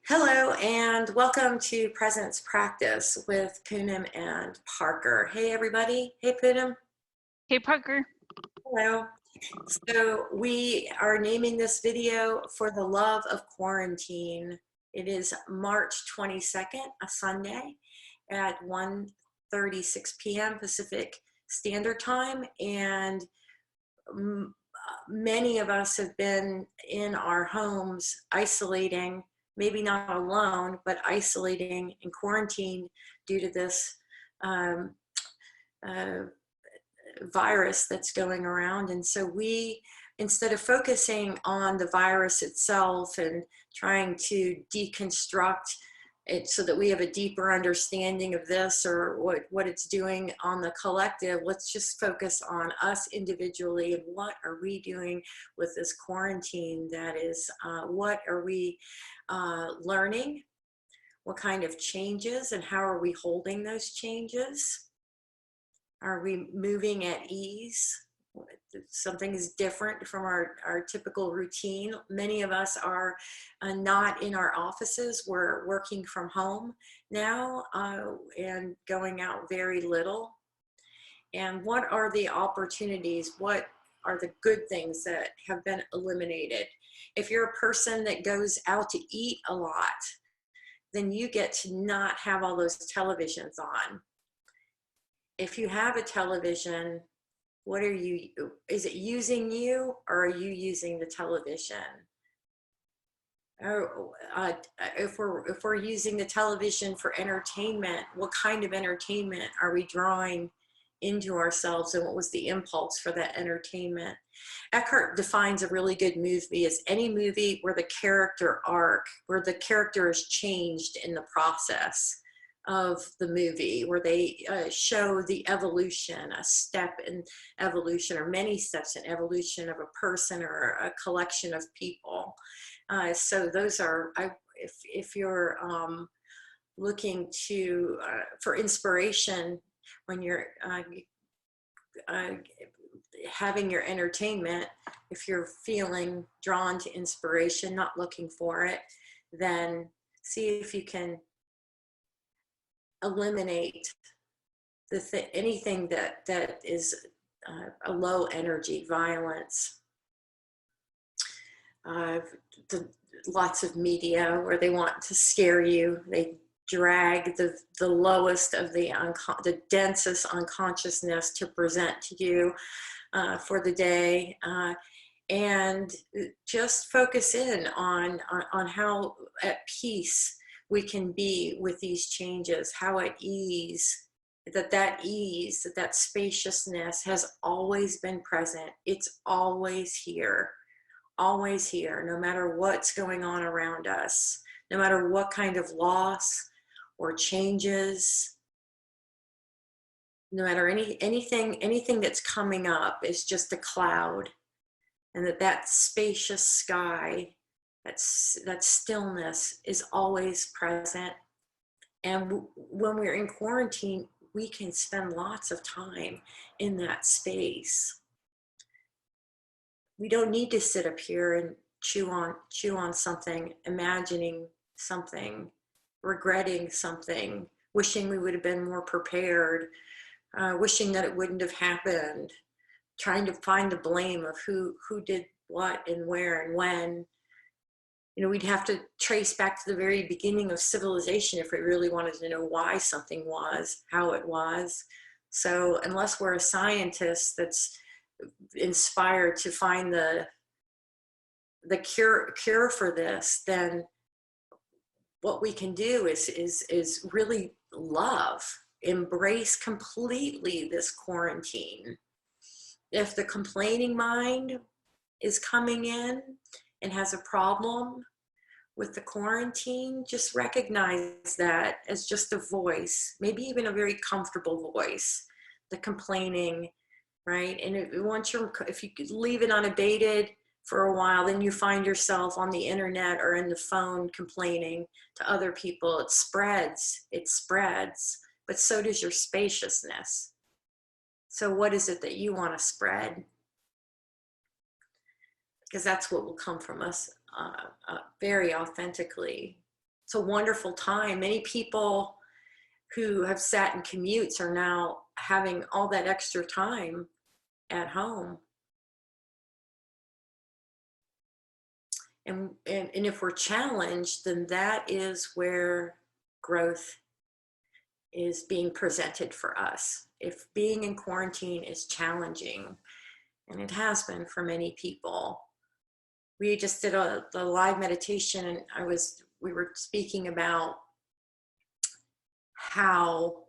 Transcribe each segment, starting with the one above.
Hello and welcome to Presence Practice with Poonam and Parker. Hey everybody. Hey Poonam. Hey, Parker. Hello. So we are naming this video For the Love of Quarantine. It is March 22nd, a Sunday at 1:36 p.m. Pacific Standard Time, and many of us have been in our homes isolating, maybe not alone, but isolating and quarantined due to this um, uh, virus that's going around. And so we, instead of focusing on the virus itself and trying to deconstruct it so that we have a deeper understanding of this or what it's doing on the collective, let's just focus on us individually and what are we doing with this quarantine. That is, what are we learning? What kind of changes and how are we holding those changes? Are we moving at ease? Something is different from our typical routine. Many of us are not in our offices. We're working from home now and going out very little. And what are the opportunities? What are the good things that have been eliminated? If you're a person that goes out to eat a lot, then you get to not have all those televisions on. If you have a television, what are you, is it using you or are you using the television? If we're using the television for entertainment, what kind of entertainment are we drawing into ourselves, and what was the impulse for that entertainment? Eckhart defines a really good movie as any movie where the character arc, where the character is changed in the process of the movie, where they show the evolution, a step in evolution or many steps in evolution of a person or a collection of people. So those are, if you're looking to for inspiration when you're having your entertainment, if you're feeling drawn to inspiration, not looking for it, then see if you can eliminate anything that is a low energy, violence. Lots of media where they want to scare you. They drag the lowest of the densest unconsciousness to present to you for the day. And just focus in on how at peace we can be with these changes, how at ease, that spaciousness has always been present. It's always here, no matter what's going on around us, no matter what kind of loss or changes, no matter anything that's coming up is just a cloud, and that spacious sky, that stillness is always present. And when we're in quarantine, we can spend lots of time in that space. We don't need to sit up here and chew on something, imagining something, regretting something, wishing we would have been more prepared, wishing that it wouldn't have happened, trying to find the blame of who did what and where and when. You know, we'd have to trace back to the very beginning of civilization if we really wanted to know why something was, how it was. So unless we're a scientist that's inspired to find the cure for this, then what we can do is really love, embrace completely this quarantine. If the complaining mind is coming in and has a problem with the quarantine, just recognize that as just a voice, maybe even a very comfortable voice, the complaining, right? And if you could leave it unabated for a while, then you find yourself on the internet or in the phone complaining to other people. It spreads, but so does your spaciousness. So what is it that you want to spread? Because that's what will come from us very authentically. it's a wonderful time. Many people who have sat in commutes are now having all that extra time at home. And if we're challenged, then that is where growth is being presented for us. If being in quarantine is challenging, and it has been for many people, we just did the live meditation, and we were speaking about how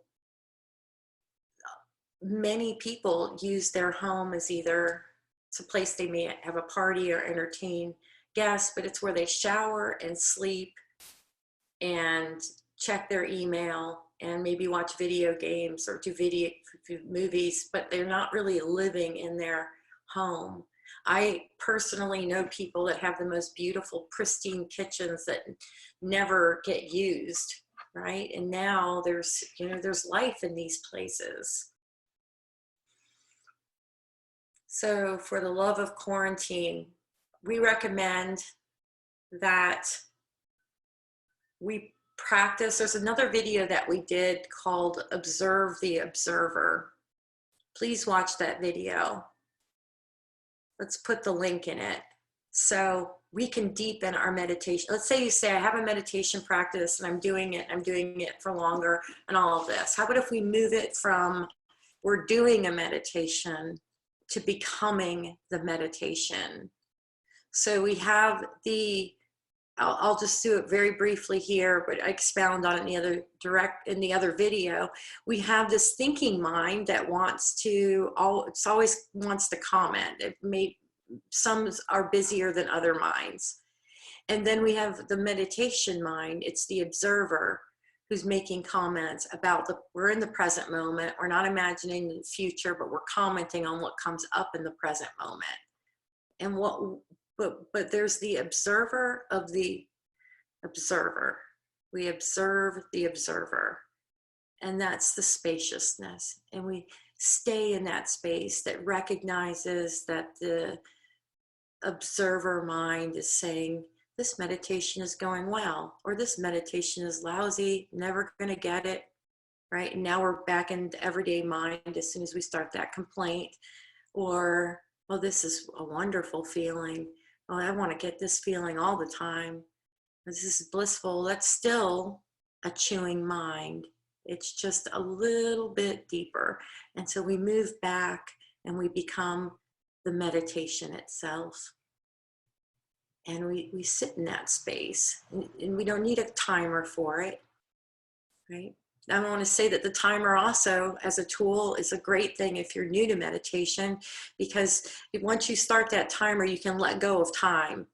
many people use their home as either it's a place they may have a party or entertain guests, but it's where they shower and sleep and check their email and maybe watch video games or do movies, but they're not really living in their home. I personally know people that have the most beautiful, pristine kitchens that never get used, right? And now there's life in these places. So for the love of quarantine, we recommend that we practice. There's another video that we did called Observe the Observer. Please watch that video. Let's put the link in it so we can deepen our meditation. Let's say you say, I have a meditation practice and I'm doing it for longer and all of this. How about if we move it from we're doing a meditation to becoming the meditation? So we have I'll just do it very briefly here, but I expound on it in the other video. We have this thinking mind that always wants to comment. Some are busier than other minds. And then we have the meditation mind. It's the observer who's making comments about we're in the present moment. We're not imagining the future, but we're commenting on what comes up in the present moment. And but there's the observer of the observer. We observe the observer, and that's the spaciousness. And we stay in that space that recognizes that the observer mind is saying, this meditation is going well, or this meditation is lousy, never going to get it, right? And now we're back in the everyday mind as soon as we start that complaint, or, well, this is a wonderful feeling. Well, I want to get this feeling all the time. This is blissful. That's still a chewing mind. It's just a little bit deeper. And so we move back and we become the meditation itself. And we sit in that space, and we don't need a timer for it, right? I want to say that the timer also as a tool is a great thing if you're new to meditation, because once you start that timer, you can let go of time.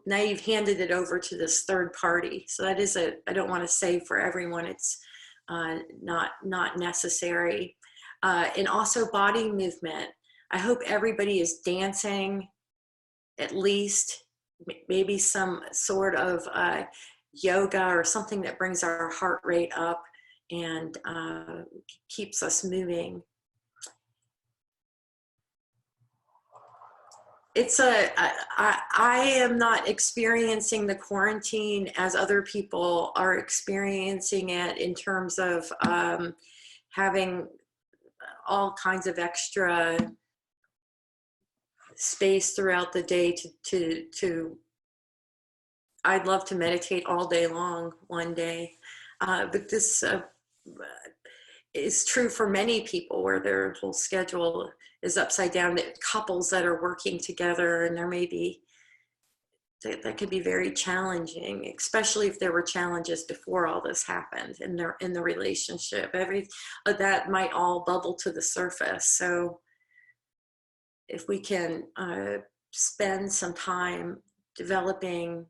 Now you've handed it over to this third party. So that is I don't want to say for everyone, it's not necessary. And also body movement. I hope everybody is dancing, at least maybe some sort of yoga or something that brings our heart rate up and keeps us moving. I am not experiencing the quarantine as other people are experiencing it, in terms of having all kinds of extra space throughout the day to I'd love to meditate all day long one day, but this is true for many people where their whole schedule is upside down. Couples that are working together, and there may be that could be very challenging, especially if there were challenges before all this happened in the relationship. That might all bubble to the surface. So if we can spend some time developing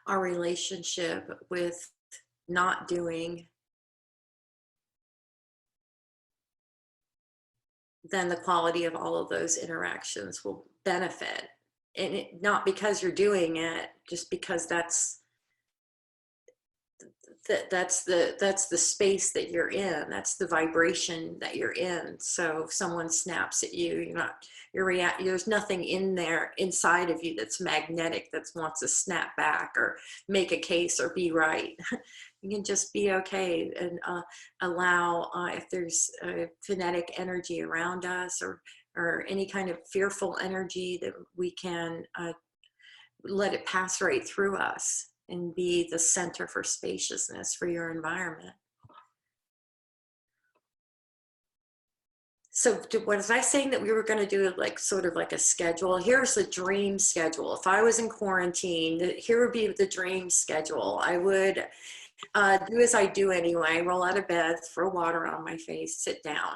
our relationship with not doing, then the quality of all of those interactions will benefit. And not because you're doing it, just because that's the space that you're in. That's the vibration that you're in. So if someone snaps at you, There's nothing in there inside of you that's magnetic, that wants to snap back or make a case or be right. You can just be okay and allow, if there's kinetic energy around us, or any kind of fearful energy, that we can let it pass right through us and be the center for spaciousness for your environment. So was I saying that we were going to do like sort of like a schedule? Here's the dream schedule. If I was in quarantine, here would be the dream schedule. I would do as I do anyway, roll out of bed, throw water on my face, sit down.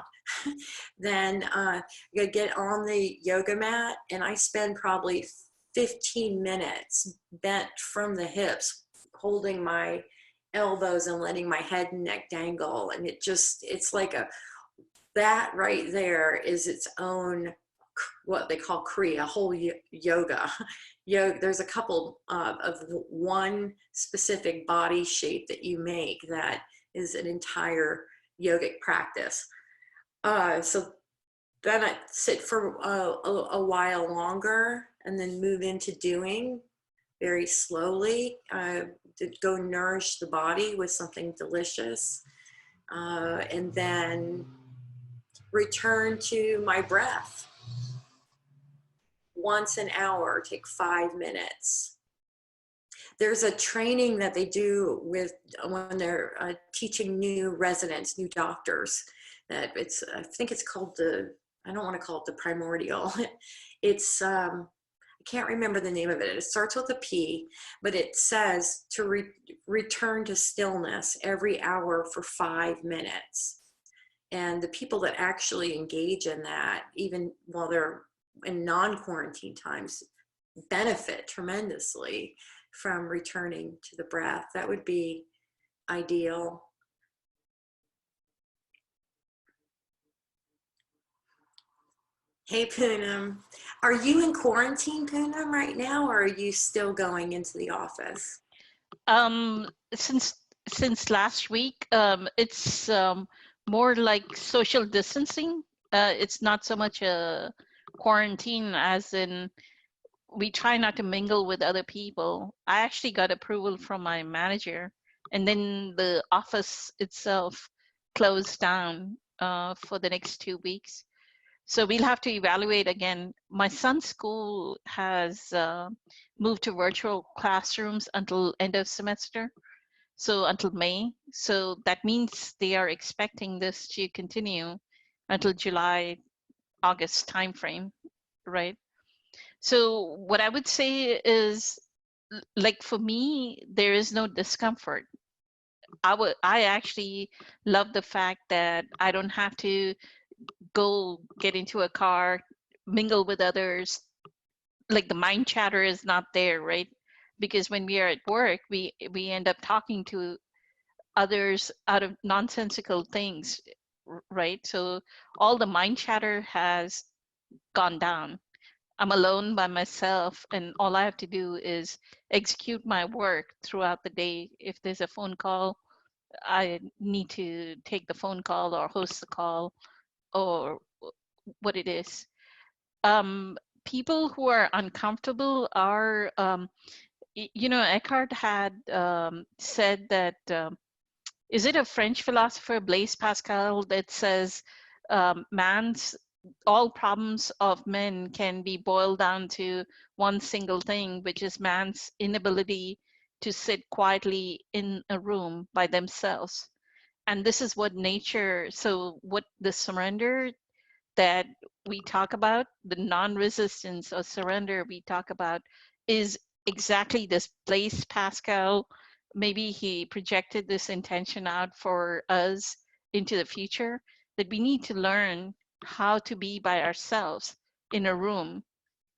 Then get on the yoga mat, and I spend probably 15 minutes bent from the hips, holding my elbows and letting my head and neck dangle. And it's like that right there is its own, what they call Kriya, whole yoga. There's a couple of one specific body shape that you make that is an entire yogic practice. So then I sit for a while longer, and then move into doing very slowly, to go nourish the body with something delicious, and then return to my breath. Once an hour, take 5 minutes. There's a training that they do with when they're teaching new residents, new doctors, that I think it's called I don't want to call it the primordial. It's, I can't remember the name of it. It starts with a P, but it says to return to stillness every hour for 5 minutes. And the people that actually engage in that, even while they're in non-quarantine times, benefit tremendously from returning to the breath. That would be ideal. Hey, Poonam. Are you in quarantine, Poonam, right now, or are you still going into the office? Since last week, it's more like social distancing. It's not so much a quarantine, as in we try not to mingle with other people. I actually got approval from my manager, and then the office itself closed down for the next 2 weeks. So we'll have to evaluate again. My son's school has moved to virtual classrooms until end of semester, so until May. So that means they are expecting this to continue until July, August timeframe, right? So what I would say is, like for me, there is no discomfort. I actually love the fact that I don't have to go get into a car, mingle with others. Like the mind chatter is not there, right? Because when we are at work, we end up talking to others out of nonsensical things, right? So all the mind chatter has gone down. I'm alone by myself, and all I have to do is execute my work throughout the day. If there's a phone call, I need to take the phone call or host the call or what it is. People who are uncomfortable are, Eckhart had said that, is it a French philosopher, Blaise Pascal, that says man's all problems of men can be boiled down to one single thing, which is man's inability to sit quietly in a room by themselves. And this is what nature, so what the surrender that we talk about, the non-resistance or surrender we talk about, is exactly this. Blaise Pascal, maybe he projected this intention out for us into the future, that we need to learn how to be by ourselves in a room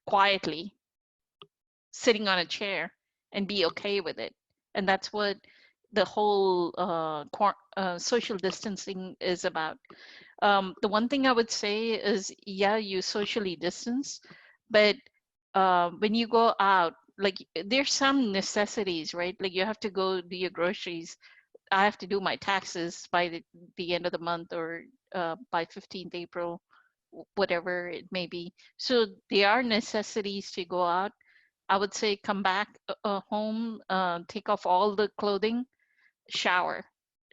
quietly, sitting on a chair, and be okay with it. And that's what the whole social distancing is about. The one thing I would say is, yeah, you socially distance, but when you go out, like there's some necessities, right? Like you have to go do your groceries. I have to do my taxes by the end of the month, or by 15th April. whatever it may be. So there are necessities to go out. I would say come back home, take off all the clothing, shower,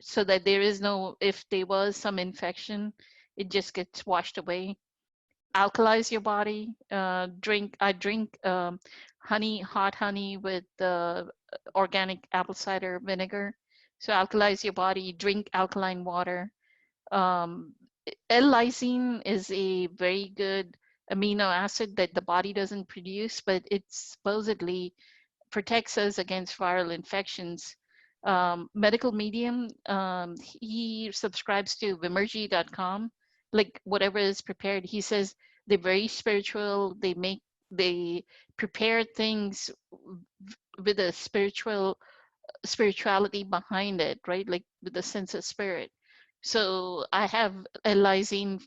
so that there is no, if there was some infection, it just gets washed away. Alkalize your body. I drink honey, hot honey with organic apple cider vinegar. So alkalize your body. Drink alkaline water. um, L-lysine is a very good amino acid that the body doesn't produce, but it supposedly protects us against viral infections. Medical Medium, he subscribes to Vimergy.com, like whatever is prepared. He says they're very spiritual. They prepare things with a spirituality behind it, right? Like with the sense of spirit. So I have a lysine,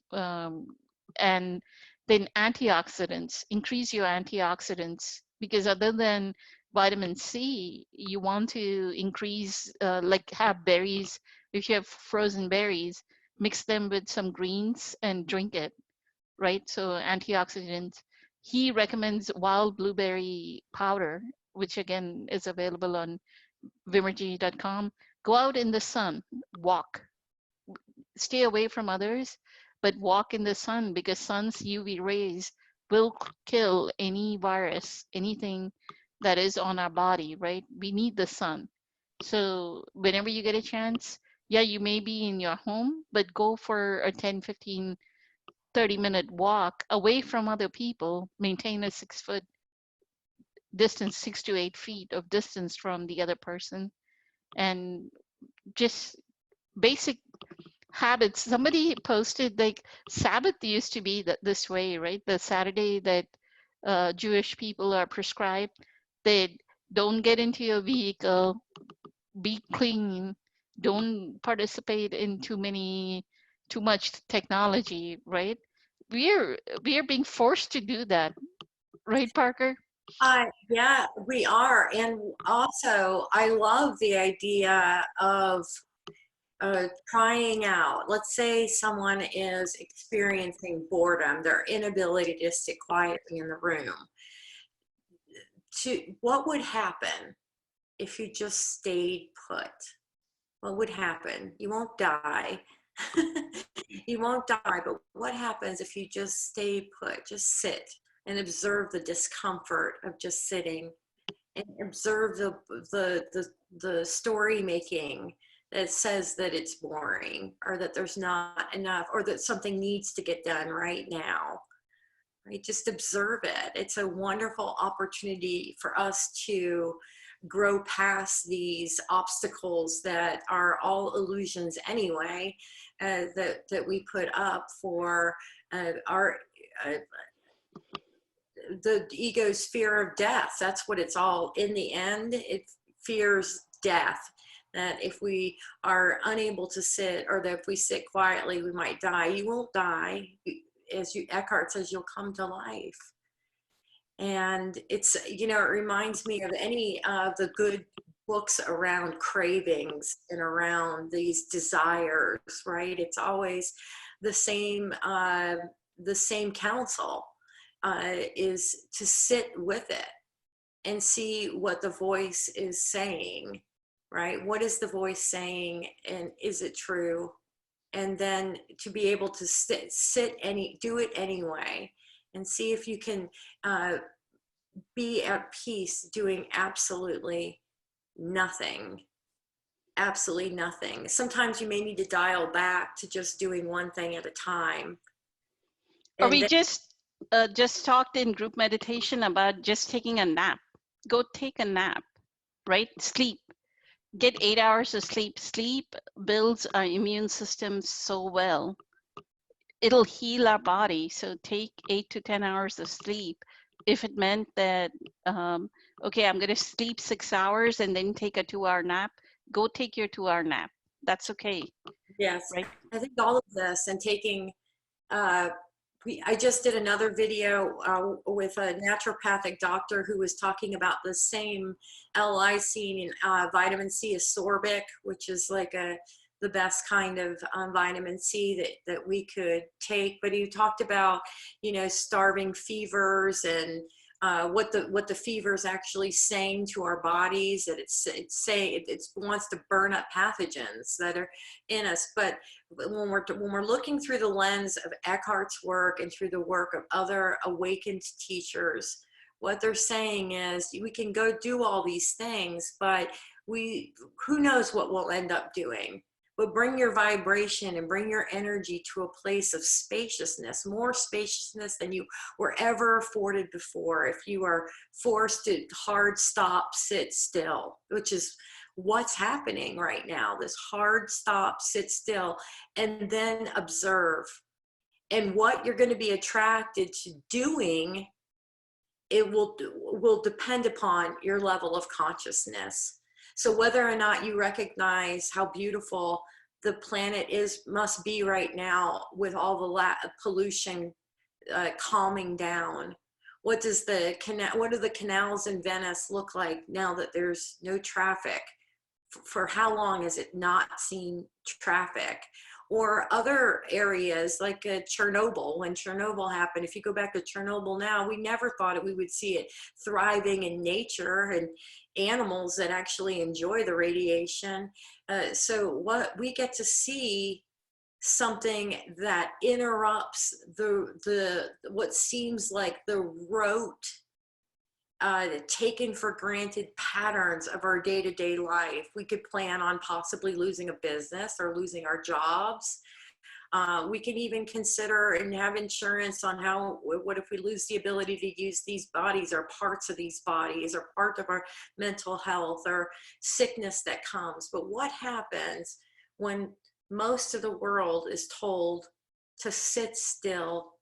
and then antioxidants. Increase your antioxidants, because other than vitamin C, you want to increase, like have berries. If you have frozen berries, mix them with some greens and drink it, right? So antioxidants. He recommends wild blueberry powder, which again is available on vimergy.com. Go out in the sun, walk, stay away from others, but walk in the sun, because sun's UV rays will kill any virus, anything that is on our body, right? We need the sun. So whenever you get a chance, yeah, you may be in your home, but go for a 10, 15, 30-minute walk away from other people. Maintain a 6 foot distance, 6 to 8 feet of distance from the other person, and just basic habits. Somebody posted like Sabbath used to be this way, right? The Saturday that Jewish people are prescribed. They don't get into your vehicle, be clean, don't participate in too much technology, right? We are being forced to do that, right, Parker? Yeah, we are. And also, I love the idea of trying out. Let's say someone is experiencing boredom, their inability to sit quietly in the room. What would happen if you just stayed put? What would happen? You won't die. You won't die, but what happens if you just stay put, just sit and observe the discomfort of just sitting, and observe the story making that says that it's boring, or that there's not enough, or that something needs to get done right now, right? Just observe it. It's a wonderful opportunity for us to grow past these obstacles that are all illusions anyway, that we put up for our the ego's fear of death. That's what it's all, in the end, it fears death. That if we are unable to sit, or that if we sit quietly, we might die. You won't die. As Eckhart says, you'll come to life. And it's, it reminds me of any of the good books around cravings and around these desires, right? It's always the same counsel, is to sit with it and see what the voice is saying, right? What is the voice saying, and is it true? And then to be able to do it anyway, and see if you can be at peace doing absolutely nothing. Absolutely nothing. Sometimes you may need to dial back to just doing one thing at a time. Or And we then, just talked in group meditation about just taking a nap. Go take a nap, right? Sleep. Get 8 hours of sleep. Sleep builds our immune system so well. It'll heal our body. So take 8 to 10 hours of sleep. If it meant that, okay, I'm going to sleep 6 hours and then take a 2 hour nap, go take your 2 hour nap. That's okay, yes, right? I think all of this, and taking, I just did another video with a naturopathic doctor who was talking about the same L-lysine and vitamin C ascorbic, which is like the best kind of vitamin C that we could take. But he talked about, starving fevers and what the fever is actually saying to our bodies, that it wants to burn up pathogens that are in us. But when we're looking through the lens of Eckhart's work and through the work of other awakened teachers, what they're saying is we can go do all these things, but who knows what we'll end up doing. But bring your vibration and bring your energy to a place of spaciousness, more spaciousness than you were ever afforded before. If you are forced to hard stop, sit still, which is what's happening right now, this hard stop, sit still, and then observe. And what you're going to be attracted to doing, it will depend upon your level of consciousness. So whether or not you recognize how beautiful the planet must be right now with all the pollution calming down, what do the canals in Venice look like now that there's no traffic? For how long has it not seen traffic? Or other areas like Chernobyl. When Chernobyl happened, if you go back to Chernobyl now, we never thought we would see it thriving in nature and animals that actually enjoy the radiation. So what we get to see, something that interrupts what seems like the rote, taken for granted patterns of our day-to-day life. We could plan on possibly losing a business or losing our jobs. We can even consider and have insurance on what if we lose the ability to use these bodies or parts of these bodies or part of our mental health or sickness that comes. But what happens when most of the world is told to sit still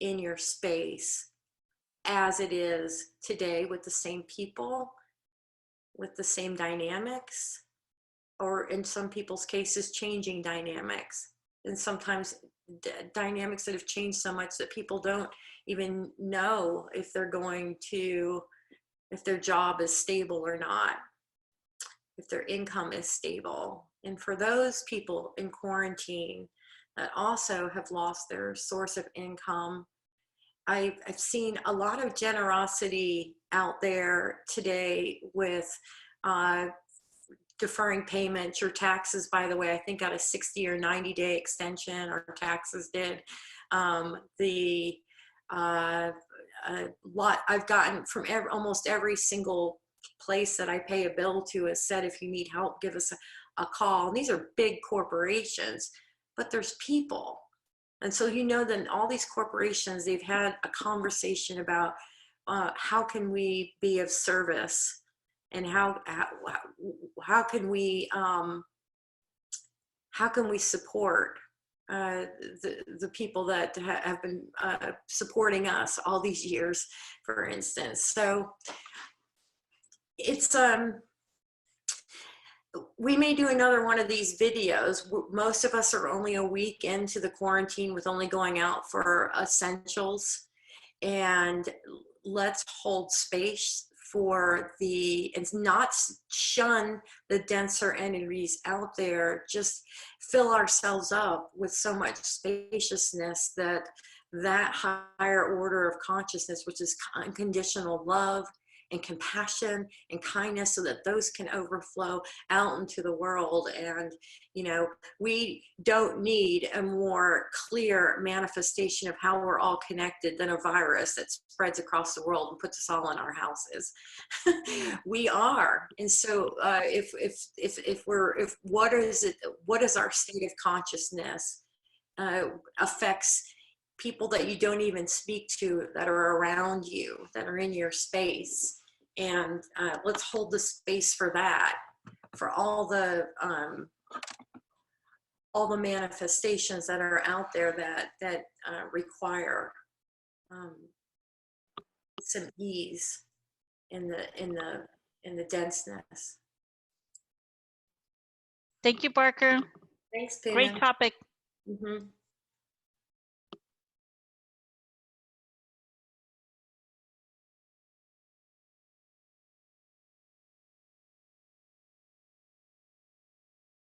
in your space, as it is today, with the same people, with the same dynamics, or in some people's cases, changing dynamics. And sometimes dynamics that have changed so much that people don't even know if their job is stable or not, if their income is stable. And for those people in quarantine that also have lost their source of income, I've seen a lot of generosity out there today with deferring payments. Your taxes, by the way, I think got a 60 or 90-day extension, our taxes did. Lot I've gotten from almost every single place that I pay a bill to has said, if you need help, give us a call. And these are big corporations, but there's people. And so, then all these corporations, they've had a conversation about how can we be of service, and how can we support the people that have been supporting us all these years, for instance. So it's we may do another one of these videos. Most of us are only a week into the quarantine with only going out for essentials, and let's hold space for and not shun the denser entities out there. Just fill ourselves up with so much spaciousness that higher order of consciousness, which is unconditional love and compassion and kindness, so that those can overflow out into the world. And we don't need a more clear manifestation of how we're all connected than a virus that spreads across the world and puts us all in our houses. We are. And so what is our state of consciousness affects people that you don't even speak to, that are around you, that are in your space. And let's hold the space for that, for all the manifestations that are out there that require some ease in the denseness. Thank you, Parker. Thanks, Poonam. Great topic. Mm-hmm.